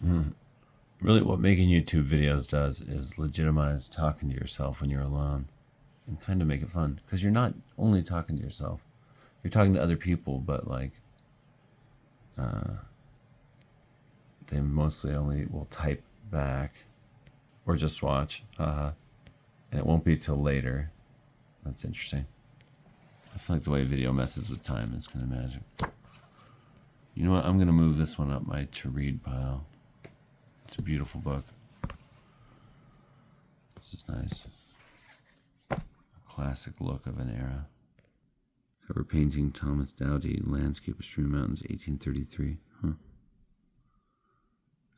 Mm. Really, what making YouTube videos does is legitimize talking to yourself when you're alone and kind of make it fun. Because you're not only talking to yourself, you're talking to other people, but like, they mostly only will type back or just watch. And it won't be till later. That's interesting. I feel like the way video messes with time is kind of magic. You know what? I'm going to move this one up my to read pile. It's a beautiful book. This is nice. A classic look of an era. Cover painting Thomas Doughty, Landscape of Stream Mountains, 1833. Huh.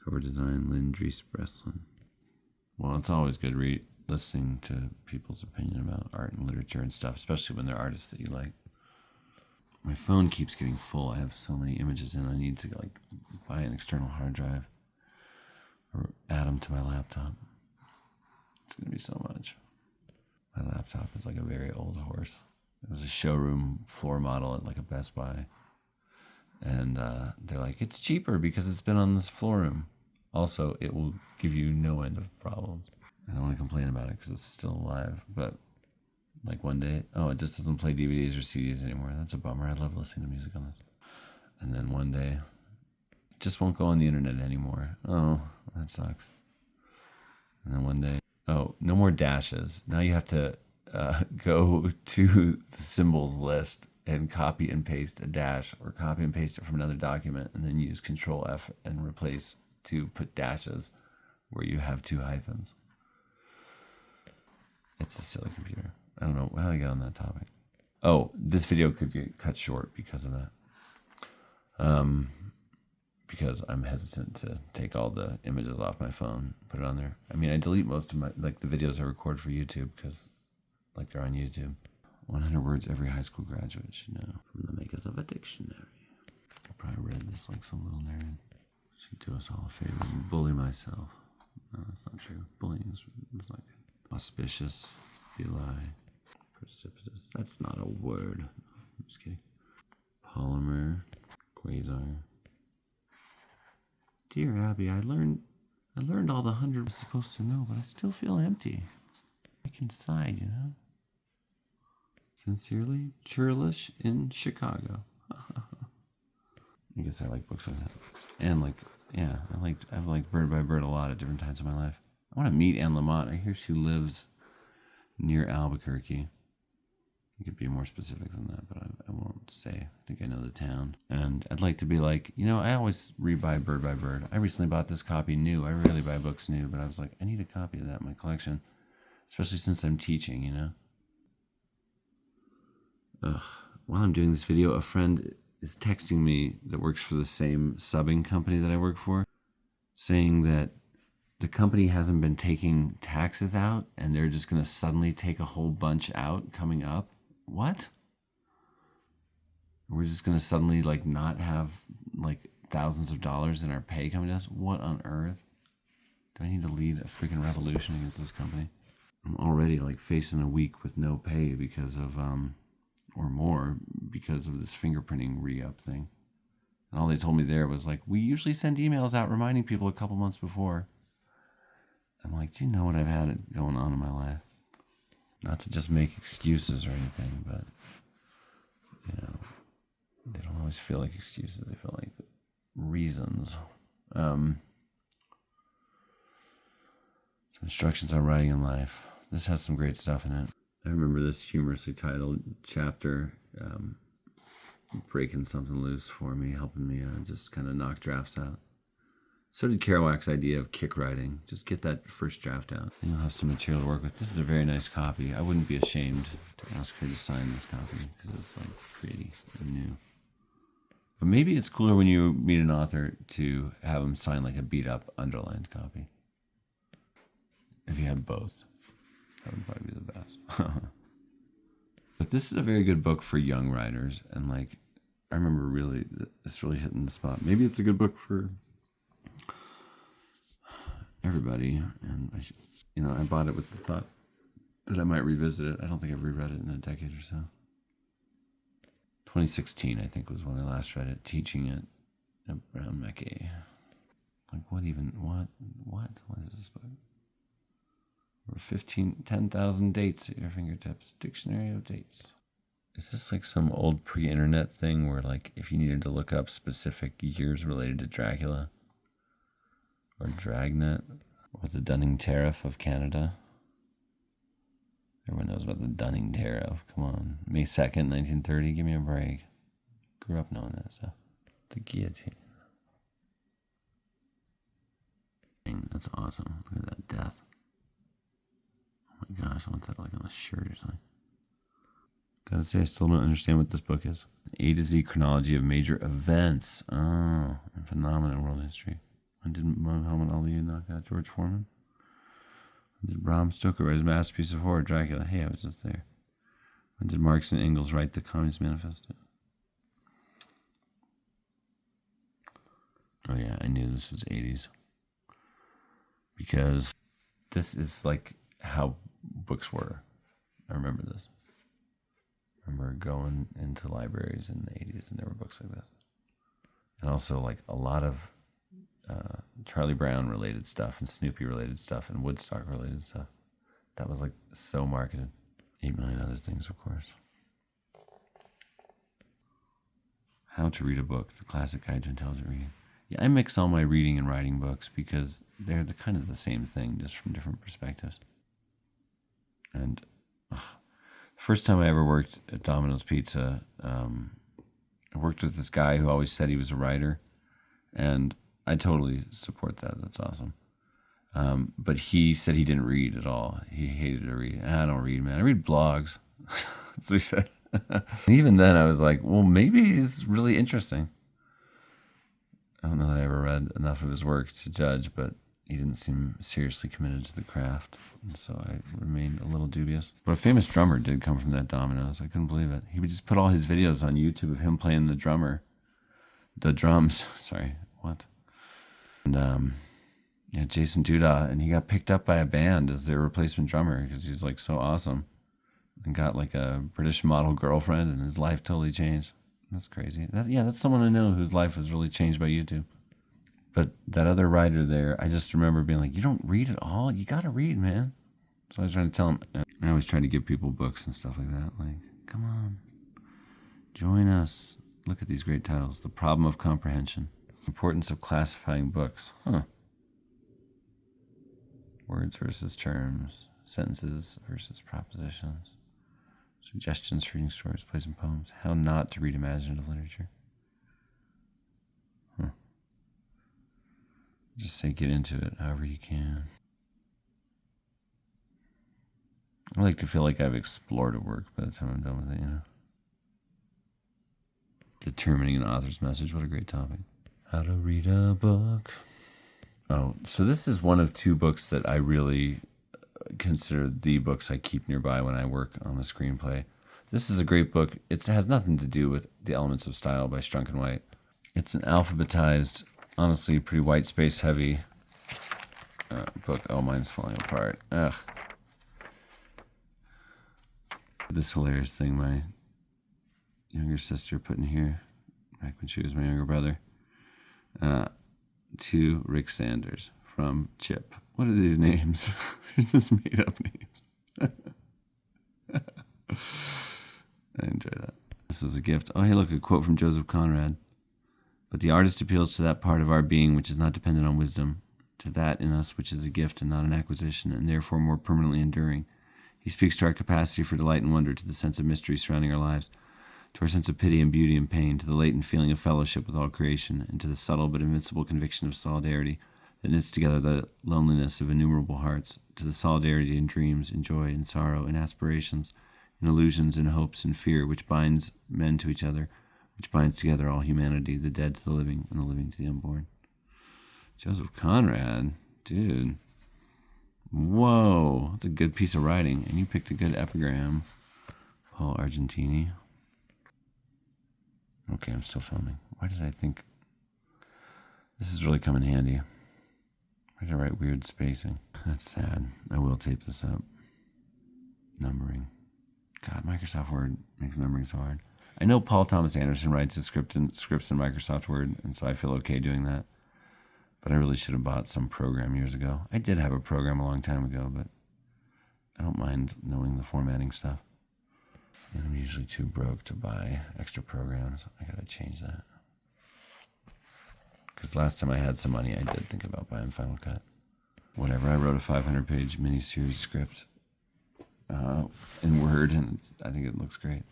Cover design Lynn Dries Breslin. Well, it's always good listening to people's opinion about art and literature and stuff, especially when they're artists that you like. My phone keeps getting full. I have so many images in. I need to like buy an external hard drive or add them to my laptop. It's going to be so much. My laptop is like a very old horse. It was a showroom floor model at like a Best Buy. And they're like, it's cheaper because it's been on this floor room. Also, it will give you no end of problems. I don't want to complain about it because it's still alive. But like one day, it just doesn't play DVDs or CDs anymore. That's a bummer. I love listening to music on this. And then one day, it just won't go on the internet anymore. Oh, that sucks. And then one day, no more dashes. Now you have to go to the symbols list and copy and paste a dash or copy and paste it from another document and then use Control F and replace to put dashes where you have two hyphens. It's a silly computer. I don't know how to get on that topic. Oh, this video could get cut short because of that. Because I'm hesitant to take all the images off my phone, put it on there. I mean, I delete most of the videos I record for YouTube because they're on YouTube. 100 words every high school graduate should know from the makers of a dictionary. I probably read this like some little nerd. Should do us all a favor and bully myself. No, that's not true. Bullying is not good. Auspicious, Eli, precipitous. That's not a word. I'm just kidding. Polymer, quasar. Dear Abby, I learned all the 100 I was supposed to know, but I still feel empty. Like inside, you know? Sincerely, Churlish in Chicago. I guess I like books like that. And I've liked Bird by Bird a lot at different times in my life. I want to meet Anne LaMott. I hear she lives near Albuquerque. You could be more specific than that, but I won't say. I think I know the town. And I'd like to be like, I always rebuy Bird by Bird. I recently bought this copy new. I rarely buy books new, but I was like, I need a copy of that in my collection. Especially since I'm teaching, While I'm doing this video, a friend is texting me that works for the same subbing company that I work for, saying that the company hasn't been taking taxes out and they're just going to suddenly take a whole bunch out coming up. What? We're just going to suddenly not have thousands of dollars in our pay coming to us? What on earth? Do I need to lead a freaking revolution against this company? I'm already facing a week with no pay because of or more because of this fingerprinting re-up thing. And all they told me there was we usually send emails out reminding people a couple months before. I'm like, do you know what I've had going on in my life? Not to just make excuses or anything, but they don't always feel like excuses. They feel like reasons. Some instructions on writing in life. This has some great stuff in it. I remember this humorously titled chapter breaking something loose for me, helping me just kind of knock drafts out. So did Kerouac's idea of kick writing. Just get that first draft out, and you'll have some material to work with. This is a very nice copy. I wouldn't be ashamed to ask her to sign this copy because it's pretty and new. But maybe it's cooler when you meet an author to have them sign a beat up underlined copy. If you had both, that would probably be the best. But this is a very good book for young writers, and I remember this really hitting the spot. Maybe it's a good book for everybody, and I bought it with the thought that I might revisit it. I don't think I've reread it in a decade or so. 2016, I think, was when I last read it, teaching it at Brown Mackey. What even What is this book? Over 10,000 dates at your fingertips. Dictionary of dates. Is this like some old pre-internet thing where like if you needed to look up specific years related to Dracula or Dragnet or the Dunning Tariff of Canada? Everyone knows about the Dunning Tariff. Come on. May 2nd, 1930. Give me a break. Grew up knowing that stuff. The guillotine. That's awesome. Look at that death. Oh my gosh, I want that like on a shirt or something. Gotta say, I still don't understand what this book is. An A to Z chronology of major events. Oh, and phenomena in world history. When did Muhammad Ali knock out George Foreman? When did Bram Stoker write his masterpiece of horror, Dracula? Hey, I was just there. When did Marx and Engels write the Communist Manifesto? Oh yeah, I knew this was 80s. Because this is like how books were. I remember this. I remember going into libraries in the 80s and there were books like this. And also like a lot of Charlie Brown related stuff and Snoopy related stuff and Woodstock related stuff. That was like so marketed. 8 million other things, of course. How to read a book, the classic guide to intelligent reading. Yeah, I mix all my reading and writing books because they're kind of the same thing, just from different perspectives. And first time I ever worked at Domino's Pizza, I worked with this guy who always said he was a writer, and I totally support that. That's awesome. But he said he didn't read at all. He hated to read. I don't read, man. I read blogs. That's what he said. And even then, I was like, well, maybe he's really interesting. I don't know that I ever read enough of his work to judge, but he didn't seem seriously committed to the craft, and so I remained a little dubious. But a famous drummer did come from that Domino's. I couldn't believe it. He would just put all his videos on YouTube of him playing the drums. Sorry, what? And yeah, Jason Duda, and he got picked up by a band as their replacement drummer because he's like so awesome, and got like a British model girlfriend, and his life totally changed. That's crazy. That's someone I know whose life was really changed by YouTube. But that other writer there, I just remember being like, you don't read at all? You got to read, man. So I was trying to tell him. I always try to give people books and stuff like that. Like, come on. Join us. Look at these great titles. The Problem of Comprehension. Importance of Classifying Books. Words versus terms. Sentences versus propositions. Suggestions for reading stories, plays, and poems. How not to read imaginative literature. Just say get into it however you can. I like to feel like I've explored a work by the time I'm done with it, you know. Determining an author's message. What a great topic. How to read a book. Oh, so this is one of 2 books that I really consider the books I keep nearby when I work on a screenplay. This is a great book. It has nothing to do with The Elements of Style by Strunk and White. It's an alphabetized, honestly, pretty white space heavy book. Oh, mine's falling apart. Ugh. This hilarious thing my younger sister put in here back when she was my younger brother. To Rick Sanders from Chip. What are these names? They're just made up names. I enjoy that. This is a gift. Oh, hey, look, a quote from Joseph Conrad. But the artist appeals to that part of our being which is not dependent on wisdom, to that in us which is a gift and not an acquisition, and therefore more permanently enduring. He speaks to our capacity for delight and wonder, to the sense of mystery surrounding our lives, to our sense of pity and beauty and pain, to the latent feeling of fellowship with all creation, and to the subtle but invincible conviction of solidarity that knits together the loneliness of innumerable hearts, to the solidarity in dreams, in joy, in sorrow, in aspirations, in illusions, in hopes, in fear, which binds men to each other, which binds together all humanity, the dead to the living, and the living to the unborn. Joseph Conrad, dude. Whoa, that's a good piece of writing. And you picked a good epigram, Paul Argentini. Okay, I'm still filming. Why did I think this is really come in handy? Why did I write weird spacing? That's sad. I will tape this up. Numbering. God, Microsoft Word makes numbering so hard. I know Paul Thomas Anderson writes his scripts in Microsoft Word, and so I feel okay doing that. But I really should have bought some program years ago. I did have a program a long time ago, but I don't mind knowing the formatting stuff. And I'm usually too broke to buy extra programs. I gotta change that. Because last time I had some money, I did think about buying Final Cut. Whatever, I wrote a 500-page miniseries script in Word, and I think it looks great.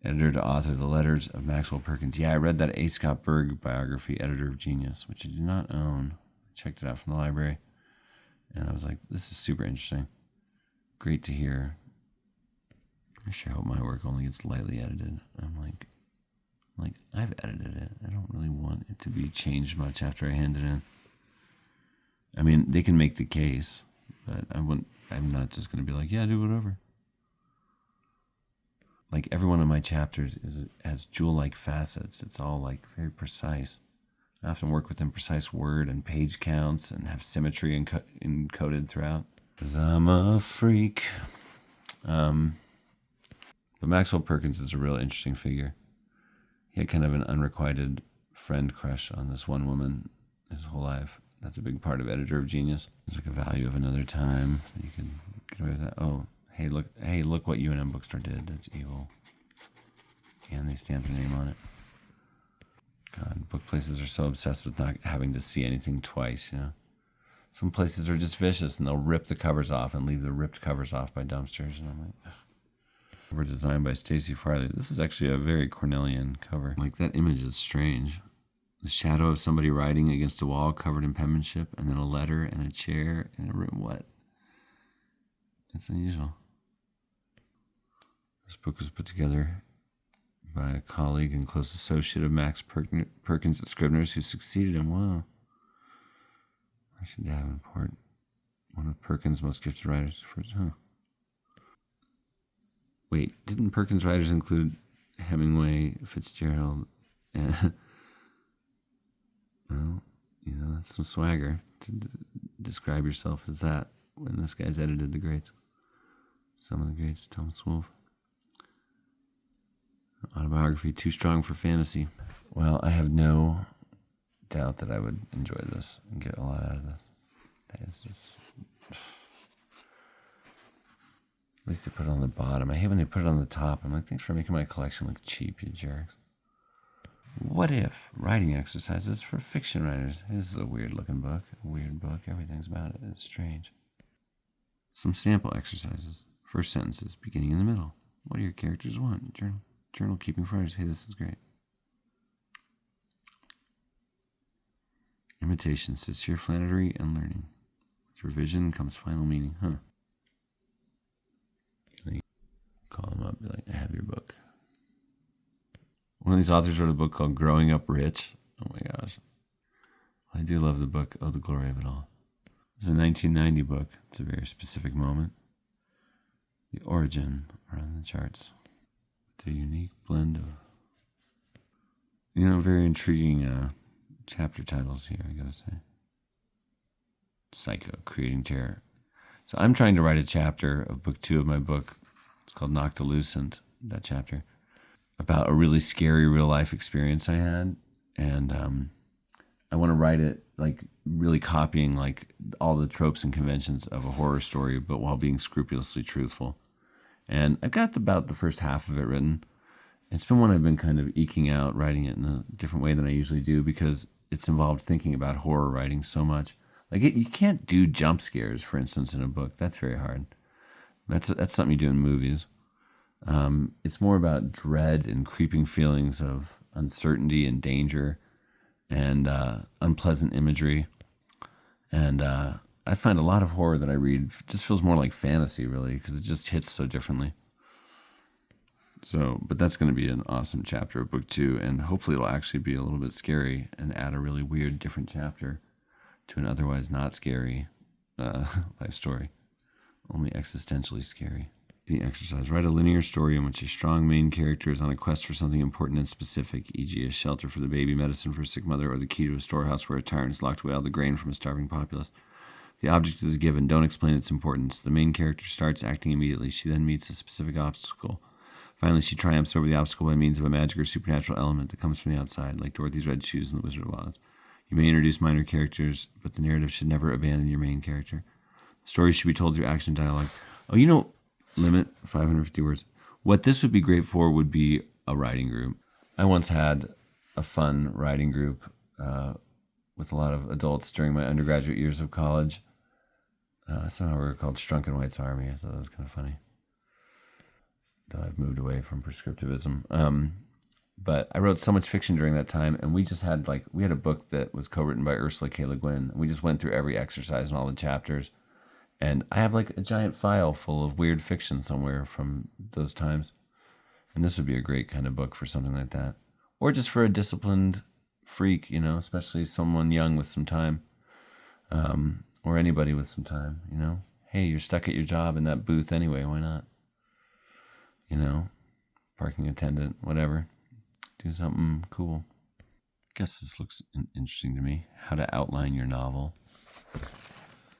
Editor to author, The Letters of Maxwell Perkins. Yeah, I read that A. Scott Berg biography, Editor of Genius, which I do not own. I checked it out from the library, and I was like, this is super interesting. Great to hear. I sure hope my work only gets lightly edited. I'm like, I've edited it. I don't really want it to be changed much after I hand it in. I mean, they can make the case, but I'm not just going to be like, yeah, do whatever. Like every one of my chapters has jewel-like facets. It's all like very precise. I often work within precise word and page counts and have symmetry encoded throughout. Because I'm a freak. But Maxwell Perkins is a real interesting figure. He had kind of an unrequited friend crush on this one woman his whole life. That's a big part of Editor of Genius. It's like a value of another time. You can get away with that. Oh, hey, look what UNM Bookstore did. That's evil. And they stamped their name on it. God, book places are so obsessed with not having to see anything twice, you know. Some places are just vicious, and they'll rip the covers off and leave the ripped covers off by dumpsters. And I'm like, ugh. Cover designed by Stacy Farley. This is actually a very Cornelian cover. Like, that image is strange. The shadow of somebody writing against a wall covered in penmanship, and then a letter and a chair in a room. What? It's unusual. This book was put together by a colleague and close associate of Max Perkins at Scribner's, who succeeded him. Wow. Marcia Davenport, one of Perkins' most gifted writers. Wait, didn't Perkins' writers include Hemingway, Fitzgerald, and... Well, you know, that's some swagger to describe yourself as that when this guy's edited the greats. Some of the greats, Thomas Wolfe. Autobiography, too strong for fantasy. Well, I have no doubt that I would enjoy this and get a lot out of this. That is just... At least they put it on the bottom. I hate when they put it on the top. I'm like, thanks for making my collection look cheap, you jerks. What if writing exercises for fiction writers? This is a weird looking book. A weird book. Everything's about it. It's strange. Some sample exercises. First sentences, beginning in the middle. What do your characters want? Journal keeping for writers. Hey, this is great. Imitation, sincere flattery and learning. With revision comes final meaning. Call them up, be like, I have your book. One of these authors wrote a book called Growing Up Rich. Oh my gosh. I do love the book, Oh, the Glory of It All. It's a 1990 book. It's a very specific moment. The origin are on the charts. The unique blend of, very intriguing chapter titles here, I gotta say. Psycho, Creating Terror. So I'm trying to write a chapter of book 2 of my book. It's called Noctilucent, that chapter, about a really scary real life experience I had. And I want to write it like really copying like all the tropes and conventions of a horror story, but while being scrupulously truthful. And I've got about the first half of it written. It's been one I've been kind of eking out, writing it in a different way than I usually do, because it's involved thinking about horror writing so much. Like you can't do jump scares, for instance, in a book. That's very hard. That's something you do in movies. It's more about dread and creeping feelings of uncertainty and danger and unpleasant imagery. And I find a lot of horror that I read just feels more like fantasy, really, because it just hits so differently. So, but that's going to be an awesome chapter of book 2, and hopefully it'll actually be a little bit scary and add a really weird, different chapter to an otherwise not scary life story, only existentially scary. The exercise. Write a linear story in which a strong main character is on a quest for something important and specific, e.g. a shelter for the baby, medicine for a sick mother, or the key to a storehouse where a tyrant has locked away all the grain from a starving populace. The object is given. Don't explain its importance. The main character starts acting immediately. She then meets a specific obstacle. Finally, she triumphs over the obstacle by means of a magic or supernatural element that comes from the outside, like Dorothy's red shoes in The Wizard of Oz. You may introduce minor characters, but the narrative should never abandon your main character. The story should be told through action dialogue. Oh, limit 550 words. What this would be great for would be a writing group. I once had a fun writing group with a lot of adults during my undergraduate years of college. Somehow we were called Strunk and White's Army. I thought that was kind of funny. Though I've moved away from prescriptivism. But I wrote so much fiction during that time, and we just had we had a book that was co-written by Ursula K. Le Guin. We just went through every exercise and all the chapters. And I have a giant file full of weird fiction somewhere from those times. And this would be a great kind of book for something like that. Or just for a disciplined freak, especially someone young with some time. Or anybody with some time, Hey, you're stuck at your job in that booth anyway, why not? Parking attendant, whatever. Do something cool. I guess this looks interesting to me. How to outline your novel.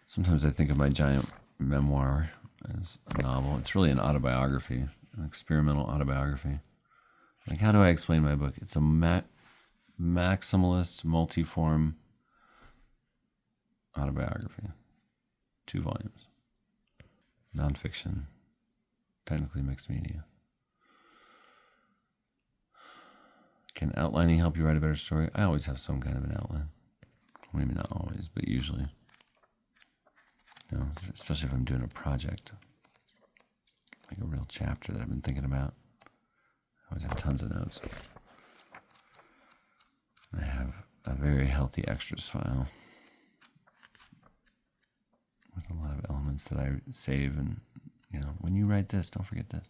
Sometimes I think of my giant memoir as a novel. It's really an autobiography, an experimental autobiography. How do I explain my book? It's a maximalist, multi-form autobiography. 2 volumes. Nonfiction. Technically mixed media. Can outlining help you write a better story? I always have some kind of an outline. Maybe not always, but usually. Especially if I'm doing a project. Like a real chapter that I've been thinking about. I always have tons of notes. I have a very healthy extras file. With a lot of elements that I save and, when you write this, don't forget this.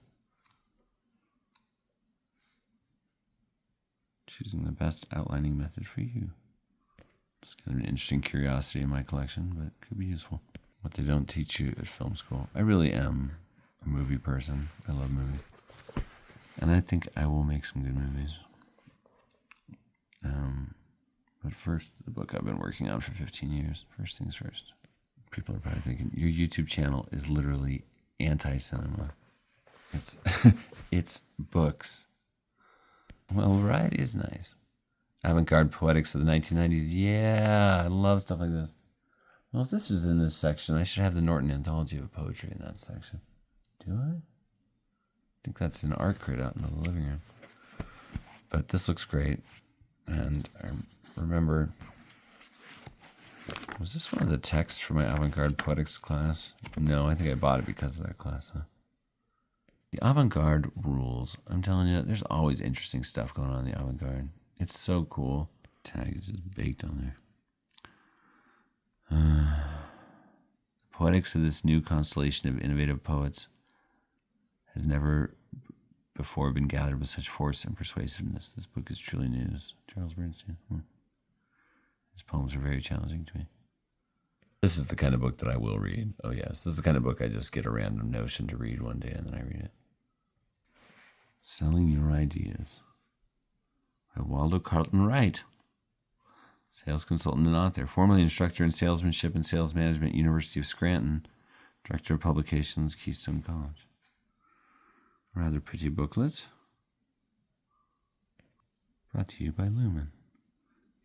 Choosing the best outlining method for you. It's kind of an interesting curiosity in my collection, but it could be useful. What they don't teach you at film school. I really am a movie person. I love movies. And I think I will make some good movies. But first, the book I've been working on for 15 years. First things first. People are probably thinking, your YouTube channel is literally anti-cinema. It's books. Well, variety is nice. Avant-garde poetics of the 1990s. Yeah, I love stuff like this. Well, if this is in this section, I should have the Norton Anthology of Poetry in that section. Do I? I think that's an art crit out in the living room. But this looks great. And I remember, was this one of the texts for my avant-garde poetics class? No, I think I bought it because of that class. Huh? The avant-garde rules. I'm telling you, there's always interesting stuff going on in the avant-garde. It's so cool. Tag is just baked on there. Poetics of this new constellation of innovative poets has never before been gathered with such force and persuasiveness. This book is truly news. Charles Bernstein. His poems are very challenging to me. This is the kind of book that I will read. Oh yes, this is the kind of book I just get a random notion to read one day and then I read it. Selling Your Ideas by Waldo Carlton Wright. Sales consultant and author. Formerly instructor in salesmanship and sales management, University of Scranton. Director of publications, Keystone College. Rather pretty booklet. Brought to you by Lumen.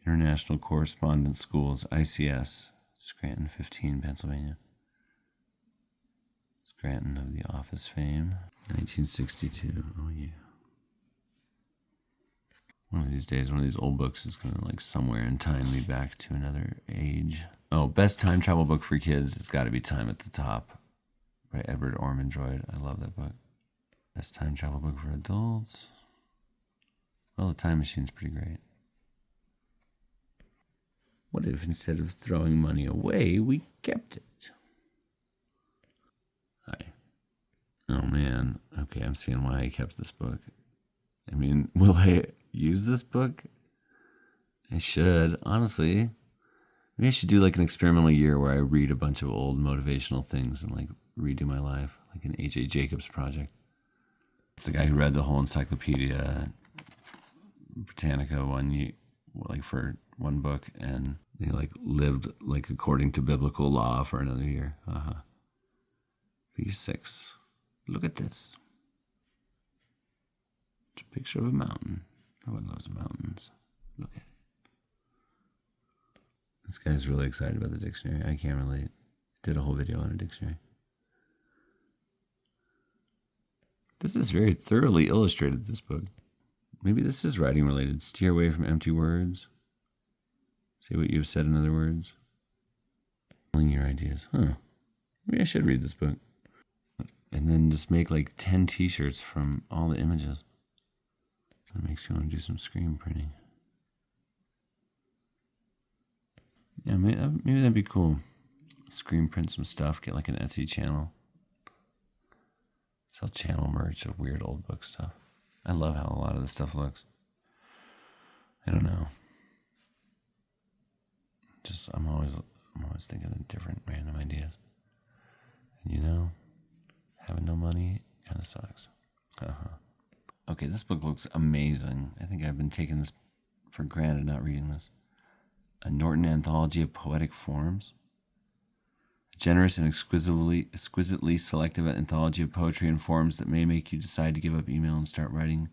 International Correspondence Schools, ICS. Scranton 15, Pennsylvania. Scranton of the Office fame. 1962. Oh, yeah. One of these days, one of these old books is going to, somewhere in time lead back to another age. Oh, best time travel book for kids. It's got to be Time at the Top by Edward Ormondroyd. I love that book. Best time travel book for adults. Well, The Time Machine's pretty great. What if instead of throwing money away, we kept it? Hi. Oh, man. Okay, I'm seeing why I kept this book. I mean, will I use this book? I should, honestly. Maybe I should do an experimental year where I read a bunch of old motivational things and redo my life, like an A.J. Jacobs project. It's the guy who read the whole Encyclopedia Britannica for one book, and they lived according to biblical law for another year. V6. Look at this. It's a picture of a mountain. Everyone loves mountains. Look at it. This guy's really excited about the dictionary. I can't relate. Did a whole video on a dictionary. This is very thoroughly illustrated, this book. Maybe this is writing related. Steer away from empty words. Say what you've said in other words. Telling your ideas. Huh. Maybe I should read this book. And then just make like 10 t-shirts from all the images. That makes you want to do some screen printing. Yeah, maybe that'd be cool. Screen print some stuff, get like an Etsy channel. Sell channel merch of weird old book stuff. I love how a lot of this stuff looks. I don't know. I'm always thinking of different random ideas. And you know, having no money kind of sucks. Okay, this book looks amazing. I think I've been taking this for granted, not reading this. A Norton Anthology of Poetic Forms. A generous and exquisitely selective anthology of poetry and forms that may make you decide to give up email and start writing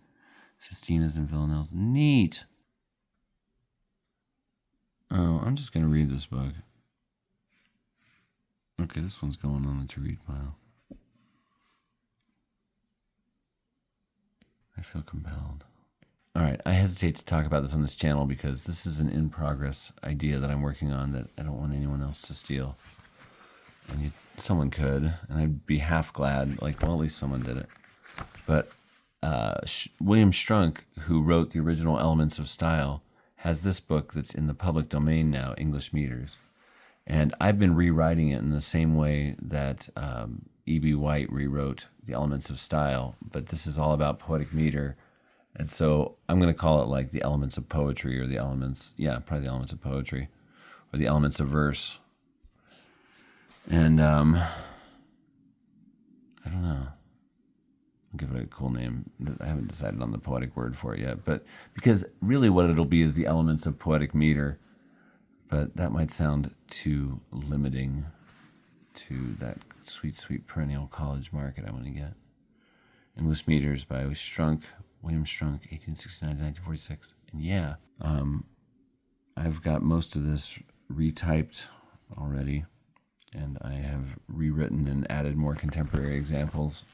sestinas and villanelles. Neat! Oh, I'm just going to read this book. Okay, this one's going on the to-read pile. I feel compelled. All right, I hesitate to talk about this on this channel because this is an in-progress idea that I'm working on that I don't want anyone else to steal. And someone could, and I'd be half glad, like, well, at least someone did it. But William Strunk, who wrote the original Elements of Style, has this book that's in the public domain now, English Meters. And I've been rewriting it in the same way that E.B. White rewrote the Elements of Style, but this is all about poetic meter. And so I'm going to call it like the elements of poetry, or the elements, probably the elements of poetry, or the elements of verse. And I don't know. I'll give it a cool name. I haven't decided on the poetic word for it yet, but because really what it'll be is the elements of poetic meter. But that might sound too limiting to that sweet, sweet perennial college market I want to get. English Meters by Strunk, William Strunk, 1869 to 1946. And I've got most of this retyped already, and I have rewritten and added more contemporary examples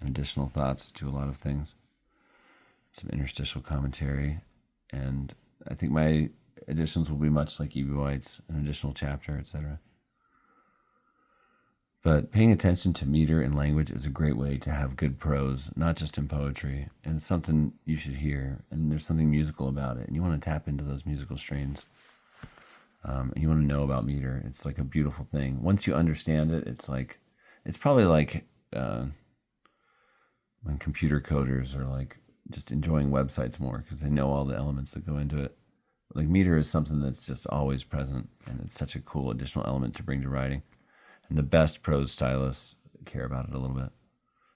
and additional thoughts to a lot of things. Some interstitial commentary, and I think my editions will be much like E.B. White's, an additional chapter, etc. But paying attention to meter and language is a great way to have good prose, not just in poetry. And it's something you should hear. And there's something musical about it. And you want to tap into those musical strains. And you want to know about meter. It's like a beautiful thing. Once you understand it, it's probably like when computer coders are like just enjoying websites more because they know all the elements that go into it. Like meter is something that's just always present. And it's such a cool additional element to bring to writing. And the best prose stylists care about it a little bit.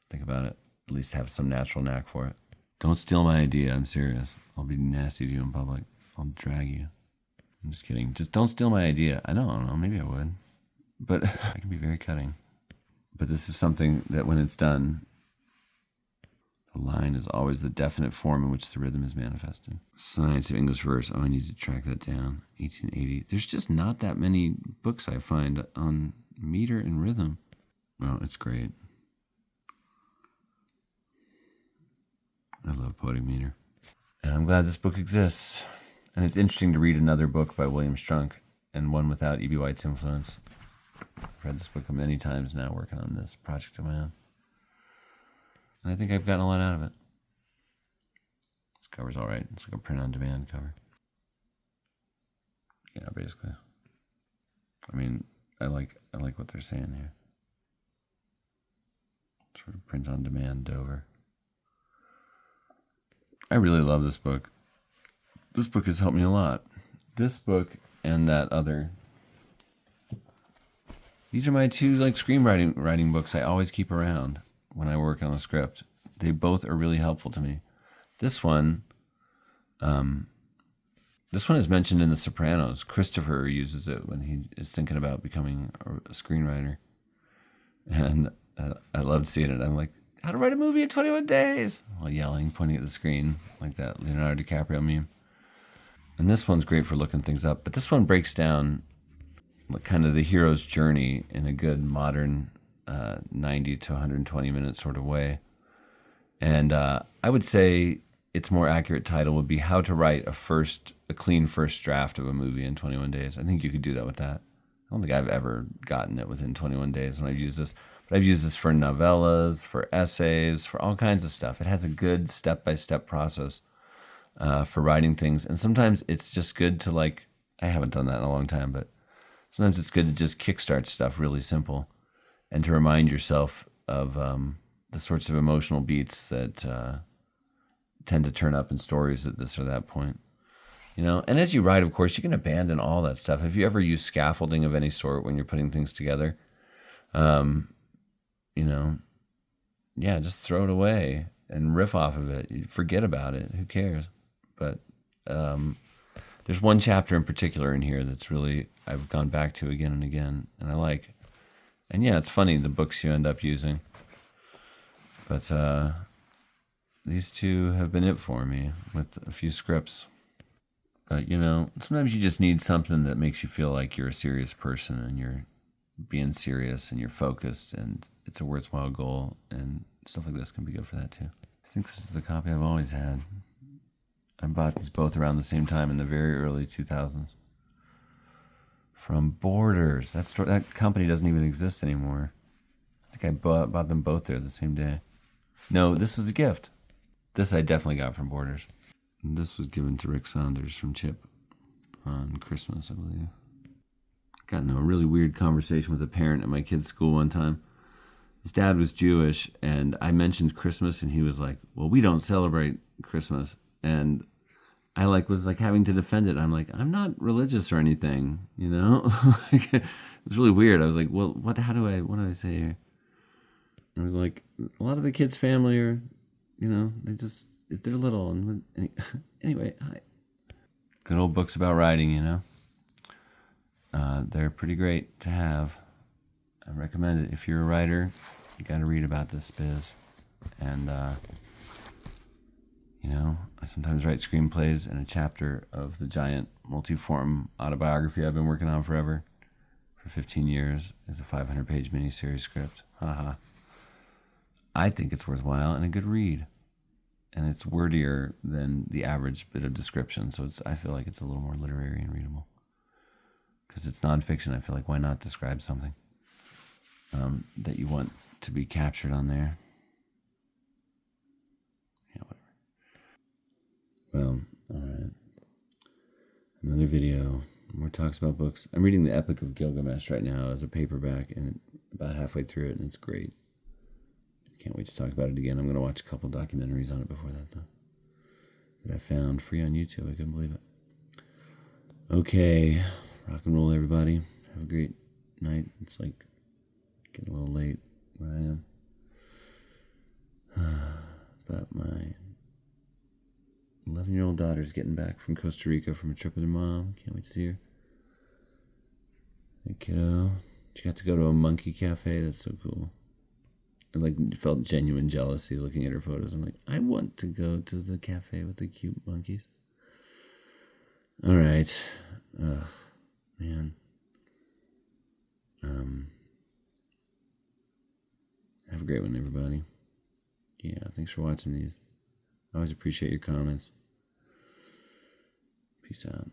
Think about it. At least have some natural knack for it. Don't steal my idea. I'm serious. I'll be nasty to you in public. I'll drag you. I'm just kidding. Just don't steal my idea. I don't know. Maybe I would. But I can be very cutting. But this is something that when it's done, the line is always the definite form in which the rhythm is manifested. Science of English Verse. Oh, I need to track that down. 1880. There's just not that many books I find on meter and rhythm. Well, it's great. I love poetic meter. And I'm glad this book exists. And it's interesting to read another book by William Strunk, and one without E.B. White's influence. I've read this book many times now, working on this project of my own. And I think I've gotten a lot out of it. This cover's all right. It's like a print-on-demand cover. Yeah, basically. I mean, I like what they're saying here. Sort of print-on-demand Dover. I really love this book. This book has helped me a lot. This book and that other. These are my two screenwriting books I always keep around when I work on a script. They both are really helpful to me. This one is mentioned in The Sopranos. Christopher uses it when he is thinking about becoming a screenwriter. And I loved seeing it. I'm like, how to write a movie in 21 days? While yelling, pointing at the screen, like that Leonardo DiCaprio meme. And this one's great for looking things up. But this one breaks down kind of the hero's journey in a good modern 90 to 120 minute sort of way. And I would say its more accurate title would be How to Write a Clean First Draft of a Movie in 21 Days. I think you could do that with that. I don't think I've ever gotten it within 21 days when I've used this. But I've used this for novellas, for essays, for all kinds of stuff. It has a good step-by-step process for writing things. And sometimes it's just good to I haven't done that in a long time, but sometimes it's good to just kickstart stuff really simple and to remind yourself of the sorts of emotional beats that tend to turn up in stories at this or that point. And as you write, of course, you can abandon all that stuff. Have you ever used scaffolding of any sort when you're putting things together? Just throw it away and riff off of it. You forget about it. Who cares? But there's one chapter in particular in here that's really I've gone back to again and again, and I like. And yeah, it's funny the books you end up using. But these two have been it for me with a few scripts. But, sometimes you just need something that makes you feel like you're a serious person and you're being serious and you're focused and it's a worthwhile goal. And stuff like this can be good for that too. I think this is the copy I've always had. I bought these both around the same time in the very early 2000s. From Borders. That company doesn't even exist anymore. I think I bought them both there the same day. No, this was a gift. This I definitely got from Borders. And this was given to Rick Saunders from Chip on Christmas, I believe. Got into a really weird conversation with a parent at my kid's school one time. His dad was Jewish, and I mentioned Christmas, and he was like, well, we don't celebrate Christmas. And I was having to defend it. I'm like, I'm not religious or anything, It was really weird. I was like, well, what do I say here? I was like, a lot of the kids' family are, they're little. And anyway, good old books about writing, they're pretty great to have. I recommend it. If you're a writer, you got to read about this biz. And, I sometimes write screenplays, and a chapter of the giant multi-form autobiography I've been working on forever, for 15 years, is a 500-page miniseries script. Haha. I think it's worthwhile and a good read. And it's wordier than the average bit of description, so I feel like it's a little more literary and readable. Because it's nonfiction, I feel like why not describe something that you want to be captured on there? Yeah, whatever. Well, all right. Another video, more talks about books. I'm reading the Epic of Gilgamesh right now as a paperback, and about halfway through it, and it's great. Can't wait to talk about it again. I'm going to watch a couple documentaries on it before that, though, that I found free on YouTube. I couldn't believe it. Okay, rock and roll, everybody. Have a great night. It's getting a little late where I am. But my 11-year-old daughter's getting back from Costa Rica from a trip with her mom. Can't wait to see her. Hey, kiddo. She got to go to a monkey cafe. That's so cool. I felt genuine jealousy looking at her photos. I'm like, I want to go to the cafe with the cute monkeys. All right. Man. Have a great one, everybody. Yeah, thanks for watching these. I always appreciate your comments. Peace out.